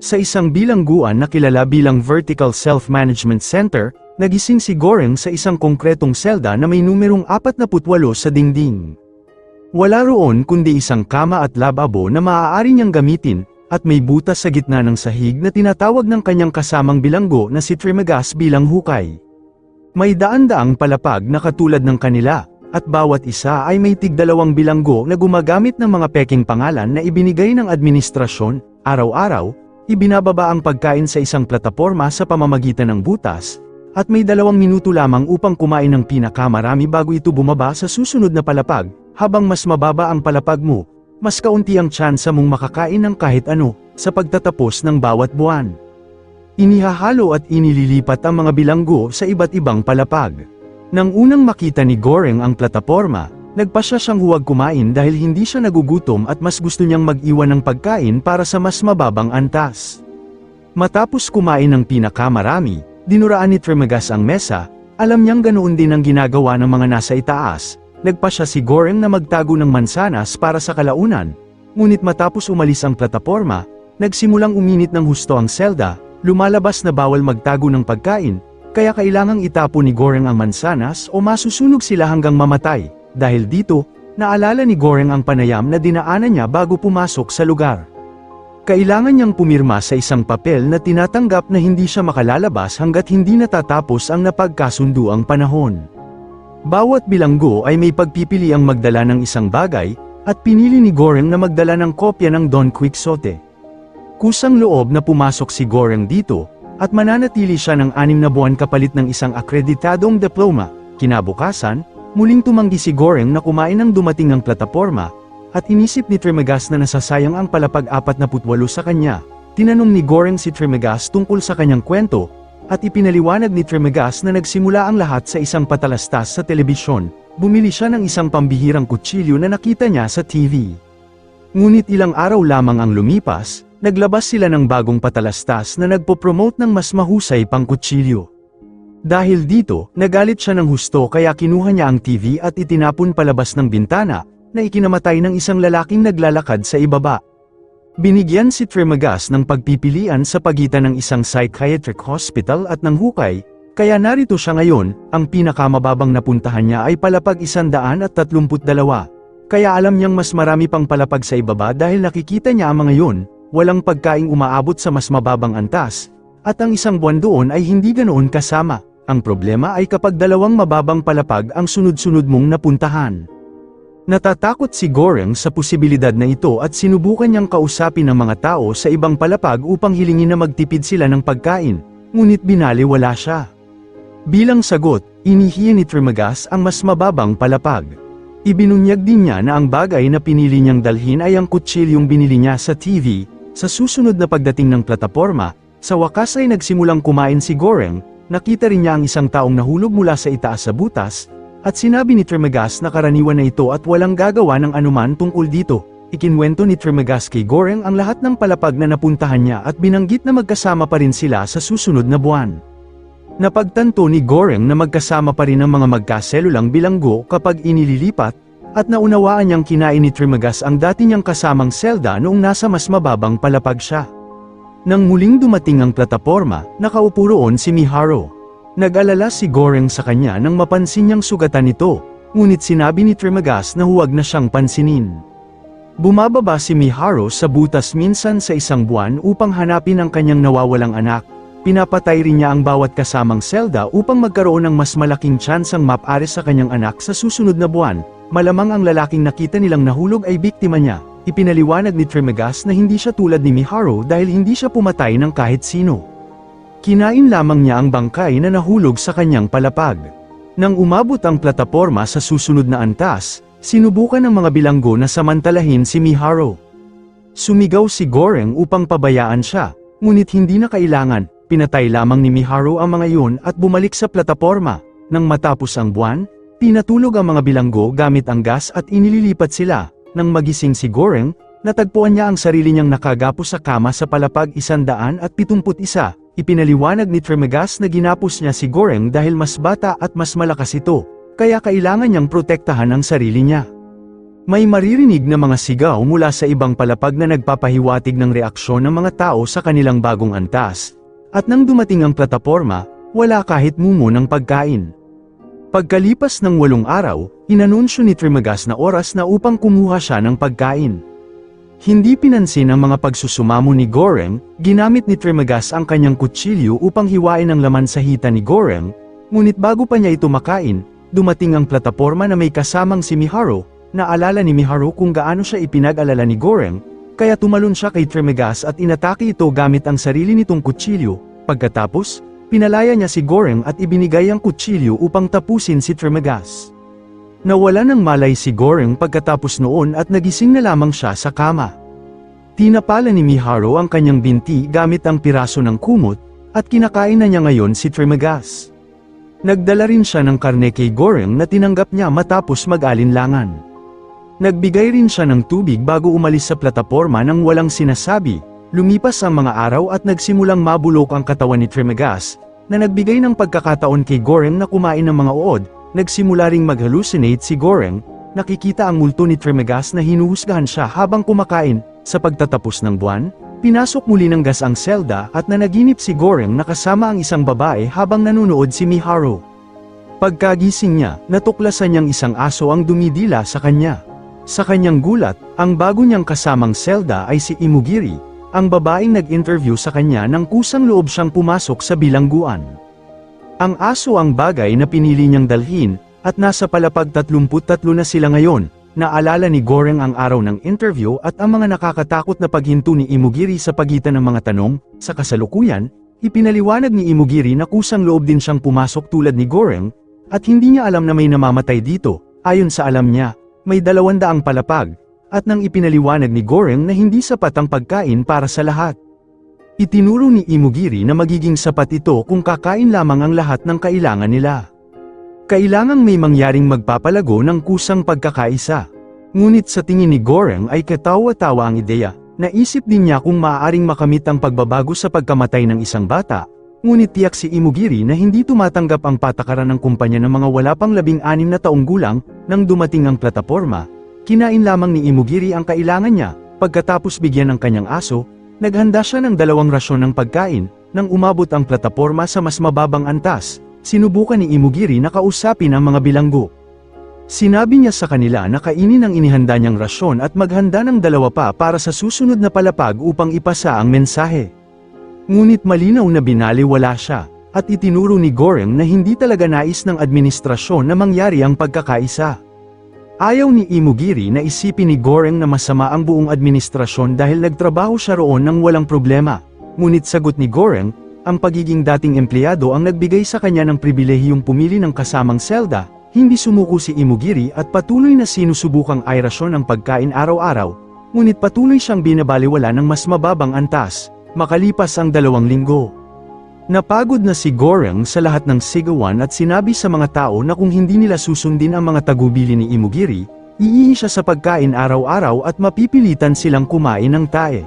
Sa isang bilangguan na kilala bilang Vertical Self-Management Center, nagising si Goreng sa isang konkretong selda na may numerong 48 sa dingding. Wala roon kundi isang kama at lababo na maaari niyang gamitin, at may butas sa gitna ng sahig na tinatawag ng kanyang kasamang bilanggo na si Trimagaz bilang hukay. May daan-daang palapag na katulad ng kanila, at bawat isa ay may tig-2 bilanggo na gumagamit ng mga peking pangalan na ibinigay ng administrasyon. Araw-araw, ibinababa ang pagkain sa isang plataporma sa pamamagitan ng butas, at may 2 minuto lamang upang kumain ng pinakamarami bago ito bumaba sa susunod na palapag. Habang mas mababa ang palapag mo, mas kaunti ang tsansa mong makakain ng kahit ano, sa pagtatapos ng bawat buwan. Inihahalo at inililipat ang mga bilanggo sa iba't ibang palapag. Nang unang makita ni Goreng ang plataporma, nagpasya siyang huwag kumain dahil hindi siya nagugutom at mas gusto niyang mag-iwan ng pagkain para sa mas mababang antas. Matapos kumain ng pinakamarami, dinuraan ni Trimagaz ang mesa. Alam niyang ganoon din ang ginagawa ng mga nasa itaas. Nagpasya si Goreng na magtago ng mansanas para sa kalaunan, ngunit matapos umalis ang plataporma, nagsimulang uminit ng husto ang selda. Lumalabas na bawal magtago ng pagkain, kaya kailangang itapon ni Goreng ang mansanas o masusunog sila hanggang mamatay. Dahil dito, naalala ni Goreng ang panayam na dinaanan niya bago pumasok sa lugar. Kailangan niyang pumirma sa isang papel na tinatanggap na hindi siya makalalabas hanggat hindi natatapos ang napagkasunduang panahon. Bawat bilanggo ay may pagpipili ang magdala ng isang bagay, at pinili ni Goreng na magdala ng kopya ng Don Quixote. Kusang loob na pumasok si Goreng dito, at mananatili siya ng 6 na buwan kapalit ng isang akreditadong diploma. Kinabukasan, muling tumanggi si Goreng na kumain ng dumating ang plataporma, at inisip ni Trimagaz na nasasayang ang palapag 48 sa kanya. Tinanong ni Goreng si Trimagaz tungkol sa kanyang kwento, at ipinaliwanag ni Trimagaz na nagsimula ang lahat sa isang patalastas sa telebisyon. Bumili siya ng isang pambihirang kutsilyo na nakita niya sa TV. Ngunit ilang araw lamang ang lumipas, naglabas sila ng bagong patalastas na nagpo-promote ng mas mahusay pang kutsilyo. Dahil dito, nagalit siya ng husto kaya kinuha niya ang TV at itinapon palabas ng bintana, na ikinamatay ng isang lalaking naglalakad sa ibaba. Binigyan si Trimagaz ng pagpipilian sa pagitan ng isang psychiatric hospital at ng hukay, kaya narito siya ngayon. Ang pinakamababang napuntahan niya ay palapag 132. Kaya alam niyang mas marami pang palapag sa ibaba dahil nakikita niya ang mga yun, walang pagkaing umaabot sa mas mababang antas, at ang isang buwan doon ay hindi ganoon kasama. Ang problema ay kapag 2 mababang palapag ang sunod-sunod mong napuntahan. Natatakot si Goreng sa posibilidad na ito at sinubukan niyang kausapin ang mga tao sa ibang palapag upang hilingin na magtipid sila ng pagkain, ngunit binaliwala siya. Bilang sagot, inihiya ni Trimagaz ang mas mababang palapag. Ibinunyag din niya na ang bagay na pinili niyang dalhin ay ang kutsilyong binili niya sa TV. Sa susunod na pagdating ng plataporma, sa wakas ay nagsimulang kumain si Goreng. Nakita rin niya ang isang taong nahulog mula sa itaas sa butas, at sinabi ni Trimagaz na karaniwan na ito at walang gagawa ng anuman tungkol dito. Ikinwento ni Trimagaz kay Goreng ang lahat ng palapag na napuntahan niya at binanggit na magkasama pa rin sila sa susunod na buwan. Napagtanto ni Goreng na magkasama pa rin ang mga magkaselulang bilanggo kapag inililipat, at naunawaan niyang kinain ni Trimagaz ang dati niyang kasamang selda noong nasa mas mababang palapag siya. Nang muling dumating ang plataporma, nakaupo roon si Miharu. Nag-alala si Goreng sa kanya nang mapansin niyang sugatan ito, ngunit sinabi ni Trimagaz na huwag na siyang pansinin. Bumababa si Miharu sa butas minsan sa isang buwan upang hanapin ang kanyang nawawalang anak. Pinapatay rin niya ang bawat kasamang selda upang magkaroon ng mas malaking tsansang mapaaris sa kanyang anak sa susunod na buwan. Malamang ang lalaking nakita nilang nahulog ay biktima niya. Ipinaliwanag ni Trimagaz na hindi siya tulad ni Miharu dahil hindi siya pumatay ng kahit sino. Kinain lamang niya ang bangkay na nahulog sa kanyang palapag. Nang umabot ang plataporma sa susunod na antas, sinubukan ng mga bilanggo na samantalahin si Miharu. Sumigaw si Goreng upang pabayaan siya, ngunit hindi na kailangan. Pinatay lamang ni Miharu ang mga yun at bumalik sa plataporma. Nang matapos ang buwan, pinatulog ang mga bilanggo gamit ang gas at inililipat sila. Nang magising si Goreng, natagpuan niya ang sarili niyang nakagapos sa kama sa palapag 171. Ipinaliwanag ni Trimagaz na ginapos niya si Goreng dahil mas bata at mas malakas ito, kaya kailangan niyang protektahan ang sarili niya. May maririnig na mga sigaw mula sa ibang palapag na nagpapahiwatig ng reaksyon ng mga tao sa kanilang bagong antas. At nang dumating ang plataporma, wala kahit mumo ng pagkain. Pagkalipas ng 8 araw, inanunsyo ni Trimagaz na oras na upang kumuha siya ng pagkain. Hindi pinansin ang mga pagsusumamo ni Goreng, ginamit ni Trimagaz ang kanyang kutsilyo upang hiwain ang laman sa hita ni Goreng, ngunit bago pa niya ito makain, dumating ang plataporma na may kasamang si Miharu. Naalala ni Miharu kung gaano siya ipinag-alala ni Goreng, kaya tumalon siya kay Trimagaz at inatake ito gamit ang sarili nitong kutsilyo. Pagkatapos, pinalaya niya si Goreng at ibinigay ang kutsilyo upang tapusin si Trimagaz. Nawala ng malay si Goreng pagkatapos noon at nagising na lamang siya sa kama. Tinapala ni Miharu ang kanyang binti gamit ang piraso ng kumot, at kinakain na niya ngayon si Trimagaz. Nagdala rin siya ng karne kay Goreng na tinanggap niya matapos mag-alinlangan. Nagbigay rin siya ng tubig bago umalis sa plataporma nang walang sinasabi. Lumipas ang mga araw at nagsimulang mabulok ang katawan ni Trimagaz, na nagbigay ng pagkakataon kay Goreng na kumain ng mga uod. Nagsimula ring mag-hallucinate si Goreng, nakikita ang multo ni Trimagaz na hinuhusgahan siya habang kumakain. Sa pagtatapos ng buwan, pinasok muli ng gas ang selda at nanaginip si Goreng na kasama ang isang babae habang nanonood si Miharu. Pagkagising niya, natuklasan niyang isang aso ang dumidila sa kanya. Sa kanyang gulat, ang bago niyang kasamang selda ay si Imogiri, ang babaeng nag-interview sa kanya nang kusang loob siyang pumasok sa bilangguan. Ang aso ang bagay na pinili niyang dalhin, at nasa palapag 33 na sila ngayon. Naalala ni Goreng ang araw ng interview at ang mga nakakatakot na paghinto ni Imogiri sa pagitan ng mga tanong. Sa kasalukuyan, ipinaliwanag ni Imogiri na kusang loob din siyang pumasok tulad ni Goreng, at hindi niya alam na may namamatay dito. Ayon sa alam niya, may 200 palapag, at nang ipinaliwanag ni Goreng na hindi sapat ang pagkain para sa lahat. Itinuro ni Imogiri na magiging sapat ito kung kakain lamang ang lahat ng kailangan nila. Kailangang may mangyaring magpapalago ng kusang pagkakaisa. Ngunit sa tingin ni Goreng ay katawa-tawa ang ideya. Naisip din niya kung maaaring makamit ang pagbabago sa pagkamatay ng isang bata. Ngunit tiyak si Imogiri na hindi tumatanggap ang patakaran ng kumpanya ng mga wala pang 16 na taong gulang. Nang dumating ang plataporma, kinain lamang ni Imogiri ang kailangan niya. Pagkatapos bigyan ng kanyang aso, naghanda siya ng 2 rasyon ng pagkain. Nang umabot ang plataporma sa mas mababang antas, sinubukan ni Imogiri na kausapin ang mga bilanggo. Sinabi niya sa kanila na kainin ang inihanda niyang rasyon at maghanda ng 2 pa para sa susunod na palapag upang ipasa ang mensahe. Ngunit malinaw na binaliwala siya, at itinuro ni Goreng na hindi talaga nais ng administrasyon na mangyari ang pagkakaisa. Ayaw ni Imogiri na isipin ni Goreng na masama ang buong administrasyon dahil nagtrabaho siya roon ng walang problema. Ngunit sagot ni Goreng, ang pagiging dating empleyado ang nagbigay sa kanya ng pribilehiyong pumili ng kasamang selda. Hindi sumuko si Imogiri at patuloy na sinusubukang aerasyon ang pagkain araw-araw, ngunit patuloy siyang binabaliwala ng mas mababang antas. Makalipas ang 2 linggo. Napagod na si Goreng sa lahat ng sigawan at sinabi sa mga tao na kung hindi nila susundin ang mga tagubili ni Imogiri, iihi siya sa pagkain araw-araw at mapipilitan silang kumain ng tae.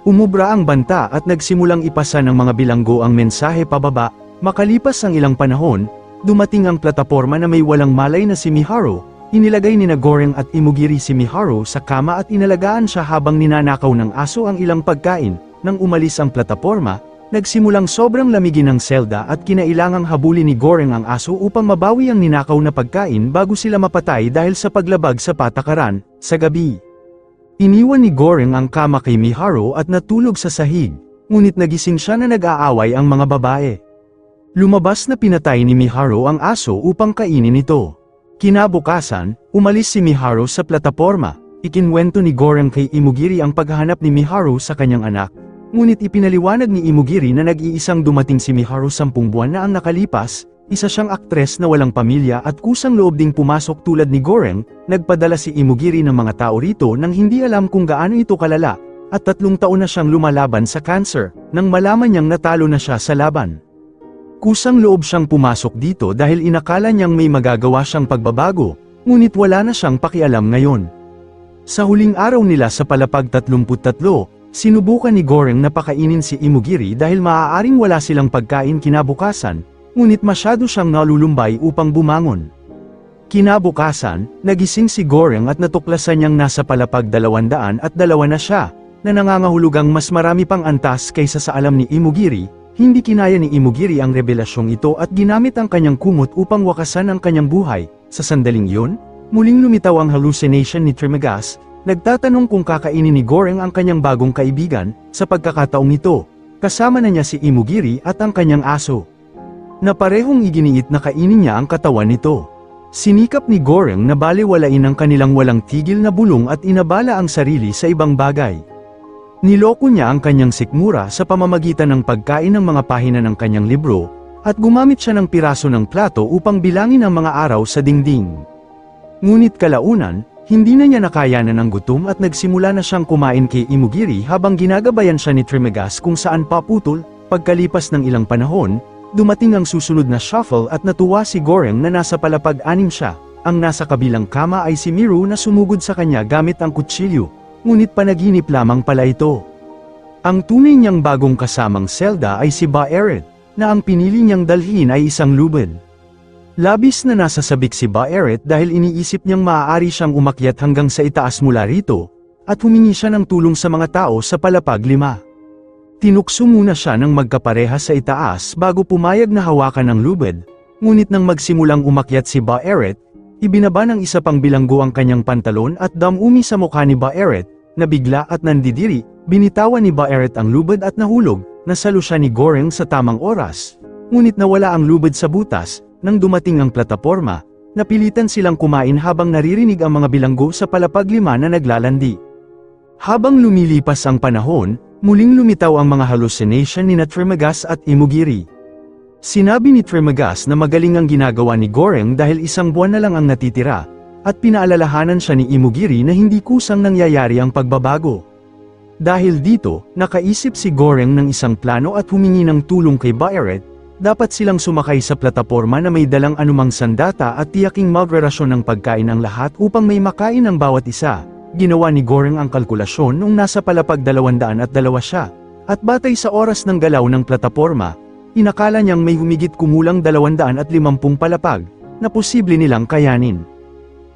Umubra ang banta at nagsimulang ipasa ng mga bilanggo ang mensahe pababa. Makalipas ang ilang panahon, dumating ang plataporma na may walang malay na si Miharu. Inilagay ni Goreng at Imogiri si Miharu sa kama at inalagaan siya habang ninanakaw ng aso ang ilang pagkain. Nang umalis ang plataporma, nagsimulang sobrang lamigin ang selda at kinailangang habulin ni Goreng ang aso upang mabawi ang ninakaw na pagkain bago sila mapatay dahil sa paglabag sa patakaran. Sa gabi, iniwan ni Goreng ang kama kay Miharu at natulog sa sahig, ngunit nagising siya na nag-aaway ang mga babae. Lumabas na pinatay ni Miharu ang aso upang kainin ito. Kinabukasan, umalis si Miharu sa plataporma. Ikinwento ni Goreng kay Imogiri ang paghahanap ni Miharu sa kanyang anak. Ngunit ipinaliwanag ni Imogiri na nag-iisang dumating si Miharu 10 buwan na ang nakalipas, isa siyang aktres na walang pamilya at kusang loob ding pumasok tulad ni Goreng. Nagpadala si Imogiri ng mga tao rito nang hindi alam kung gaano ito kalala, at 3 taon na siyang lumalaban sa cancer, nang malaman niyang natalo na siya sa laban. Kusang loob siyang pumasok dito dahil inakala niyang may magagawa siyang pagbabago, ngunit wala na siyang pakialam ngayon. Sa huling araw nila sa palapag 33, sinubukan ni Goreng na pakainin si Imogiri dahil maaaring wala silang pagkain kinabukasan, ngunit masyado siyang nalulumbay upang bumangon. Kinabukasan, nagising si Goreng at natuklasan niyang nasa palapag 202 na siya, na nangangahulugang mas marami pang antas kaysa sa alam ni Imogiri. Hindi kinaya ni Imogiri ang revelasyong ito at ginamit ang kanyang kumot upang wakasan ang kanyang buhay. Sa sandaling yun, muling lumitaw ang hallucination ni Trimagaz, nagtatanong kung kakainin ni Goreng ang kanyang bagong kaibigan. Sa pagkakataong ito, kasama na niya si Imogiri at ang kanyang aso, na parehong iginiit na kainin niya ang katawan nito. Sinikap ni Goreng na balewalain ang kanilang walang tigil na bulong at inabala ang sarili sa ibang bagay. Niloko niya ang kanyang sikmura sa pamamagitan ng pagkain ng mga pahina ng kanyang libro, at gumamit siya ng piraso ng plato upang bilangin ang mga araw sa dingding. Ngunit kalaunan, hindi na niya nakayanan ang gutom at nagsimula na siyang kumain kay Imogiri habang ginagabayan siya ni Trimagaz kung saan paputol. Pagkalipas ng ilang panahon, dumating ang susunod na shuffle at natuwa si Goreng na nasa palapag 6 siya. Ang nasa kabilang kama ay si Miru na sumugod sa kanya gamit ang kutsilyo, ngunit panaginip lamang pala ito. Ang tunay niyang bagong kasamang selda ay si Ba-Eret, na ang pinili niyang dalhin ay isang lubid. Labis na nasasabik si Ba-Eret dahil iniisip niyang maaari siyang umakyat hanggang sa itaas mula rito, at humingi siya ng tulong sa mga tao sa palapag 5. Tinukso muna siya ng magkapareha sa itaas bago pumayag na hawakan ng lubid, ngunit nang magsimulang umakyat si Ba-Eret, ibinaba ng isa pang bilanggo ang kanyang pantalon at damumi sa mukha ni Ba-Eret, na bigla at nandidiri. Binitawan ni Ba-Eret ang lubid at nahulog. Nasalo siya ni Goreng sa tamang oras, ngunit nawala ang lubid sa butas. Nang dumating ang plataporma, napilitan silang kumain habang naririnig ang mga bilanggo sa palapag 5 na naglalandi. Habang lumilipas ang panahon, muling lumitaw ang mga hallucination ni Trimagaz at Imogiri. Sinabi ni Trimagaz na magaling ang ginagawa ni Goreng dahil 1 buwan na lang ang natitira, at pinaalalahanan siya ni Imogiri na hindi kusang nangyayari ang pagbabago. Dahil dito, nakaisip si Goreng ng isang plano at humingi ng tulong kay Ba-Eret. Dapat silang sumakay sa plataporma na may dalang anumang sandata at tiyaking magrerasyon ng pagkain ang lahat upang may makain ang bawat isa. Ginawa ni Goreng ang kalkulasyon nung nasa palapag 202 siya, at batay sa oras ng galaw ng plataporma, inakala niyang may humigit kumulang 250 palapag, na posible nilang kayanin.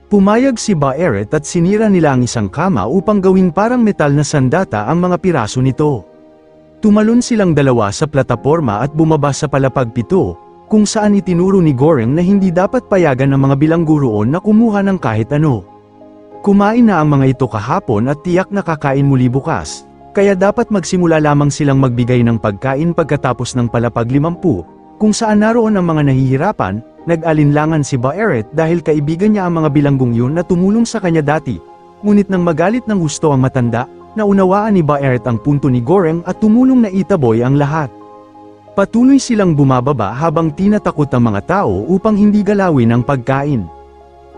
Pumayag si Ba-Eret at sinira nila ang isang kama upang gawing parang metal na sandata ang mga piraso nito. Tumalon silang 2 sa plataporma at bumaba sa palapag 7, kung saan itinuro ni Goreng na hindi dapat payagan ng mga bilanggo roon na kumuha ng kahit ano. Kumain na ang mga ito kahapon at tiyak na kakain muli bukas, kaya dapat magsimula lamang silang magbigay ng pagkain pagkatapos ng palapag 50, kung saan naroon ang mga nahihirapan. Nag-alinlangan si Ba-Eret dahil kaibigan niya ang mga bilanggong yun na tumulong sa kanya dati, ngunit nang magalit ng husto ang matanda, naunawaan ni Ba-Eret ang punto ni Goreng at tumulong na itaboy ang lahat. Patuloy silang bumababa habang tinatakot ang mga tao upang hindi galawin ang pagkain.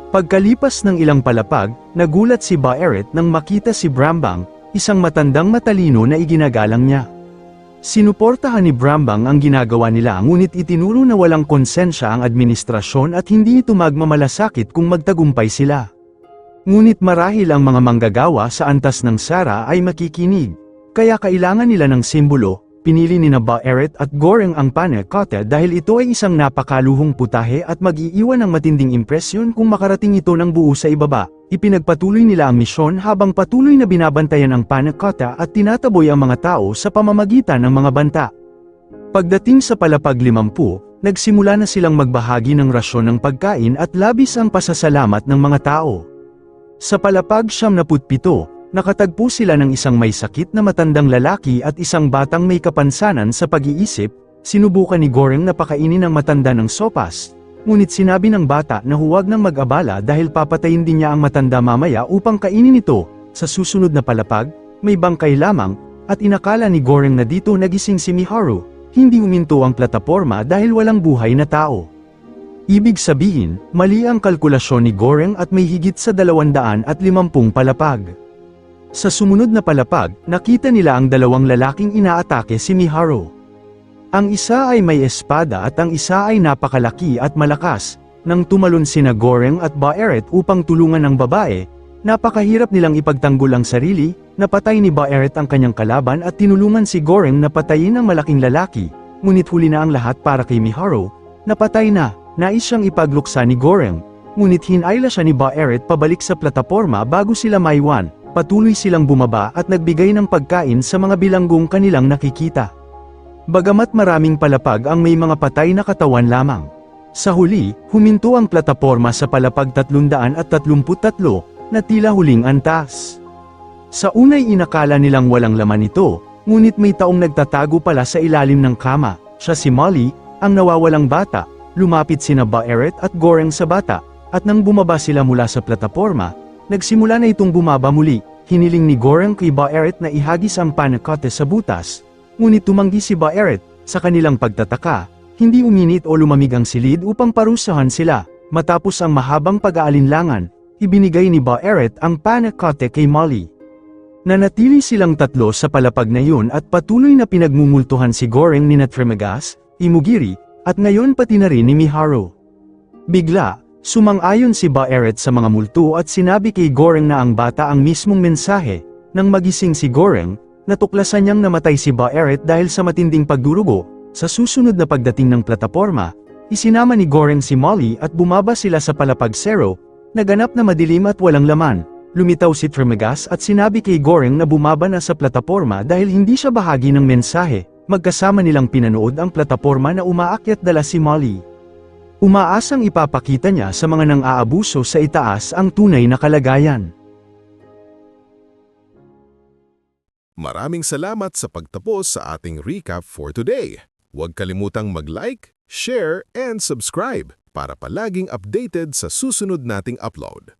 Pagkalipas ng ilang palapag, nagulat si Ba-Eret nang makita si Brambang, isang matandang matalino na iginagalang niya. Sinuportahan ni Brambang ang ginagawa nila ngunit itinuro na walang konsensya ang administrasyon at hindi ito magmamalasakit kung magtagumpay sila. Ngunit marahil ang mga manggagawa sa antas ng Sara ay makikinig, kaya kailangan nila ng simbolo. Pinili ni Ba-Eret at Goreng ang panna cotta dahil ito ay isang napakaluhong putahe at mag-iiwan ng matinding impresyon kung makarating ito ng buo sa ibaba. Ipinagpatuloy nila ang misyon habang patuloy na binabantayan ang panna cotta at tinataboy ang mga tao sa pamamagitan ng mga banta. Pagdating sa palapag 50, nagsimula na silang magbahagi ng rasyon ng pagkain at labis ang pasasalamat ng mga tao. Sa palapag 77, nakatagpo sila ng isang may sakit na matandang lalaki at isang batang may kapansanan sa pag-iisip. Sinubukan ni Goreng na pakainin ang matanda ng sopas, ngunit sinabi ng bata na huwag nang mag-abala dahil papatayin din niya ang matanda mamaya upang kainin ito. Sa susunod na palapag, may bangkay lamang, at inakala ni Goreng na dito nagising si Miharu. Hindi huminto ang plataporma dahil walang buhay na tao. Ibig sabihin, mali ang kalkulasyon ni Goreng at may higit sa 250 palapag. Sa sumunod na palapag, nakita nila ang 2 lalaking inaatake si Miharu. Ang isa ay may espada at ang isa ay napakalaki at malakas. Nang tumalon sina Goreng at Ba-Eret upang tulungan ang babae, napakahirap nilang ipagtanggol ang sarili. Napatay ni Ba-Eret ang kanyang kalaban at tinulungan si Goreng na patayin ang malaking lalaki, ngunit huli na ang lahat para kay Miharu. Napatay na, nais siyang ipagluksa ni Goreng, ngunit hinayla siya ni Barrett pabalik sa plataporma bago sila maiwan. Patuloy silang bumaba at nagbigay ng pagkain sa mga bilanggong kanilang nakikita. Bagamat maraming palapag ang may mga patay na katawan lamang. Sa huli, huminto ang plataporma sa palapag 333 na tila huling antas. Sa unay inakala nilang walang laman ito, ngunit may taong nagtatago pala sa ilalim ng kama. Siya si Molly, ang nawawalang bata. Lumapit sina Barrett at Goreng sa bata, at nang bumaba sila mula sa plataporma, nagsimula na itong bumaba muli. Hiniling ni Goreng kay Barrett na ihagis ang panakate sa butas, ngunit tumanggi si Barrett. Sa kanilang pagtataka, hindi uminit o lumamig ang silid upang parusahan sila. Matapos ang mahabang pag-aalinlangan, ibinigay ni Barrett ang panakate kay Molly. Nanatili silang tatlo sa palapag na yun at patuloy na pinagmumultuhan si Goreng ni Trimagas, Imogiri, at ngayon pati na rin ni Miharu. Bigla, sumang-ayon si Barrett sa mga multo at sinabi kay Goreng na ang bata ang mismong mensahe. Nang magising si Goreng, natuklasan niyang namatay si Barrett dahil sa matinding pagdurugo. Sa susunod na pagdating ng plataporma, isinama ni Goreng si Molly at bumaba sila sa palapag 0, naganap na madilim at walang laman. Lumitaw si Trimagas at sinabi kay Goreng na bumaba na sa plataporma dahil hindi siya bahagi ng mensahe. Magkasama nilang pinanood ang plataporma na umaakyat dala si Molly. Umaasang ipapakita niya sa mga nang-aabuso sa itaas ang tunay na kalagayan. Maraming salamat sa pagtapos sa ating recap for today. Huwag kalimutang mag-like, share, and subscribe para palaging updated sa susunod nating upload.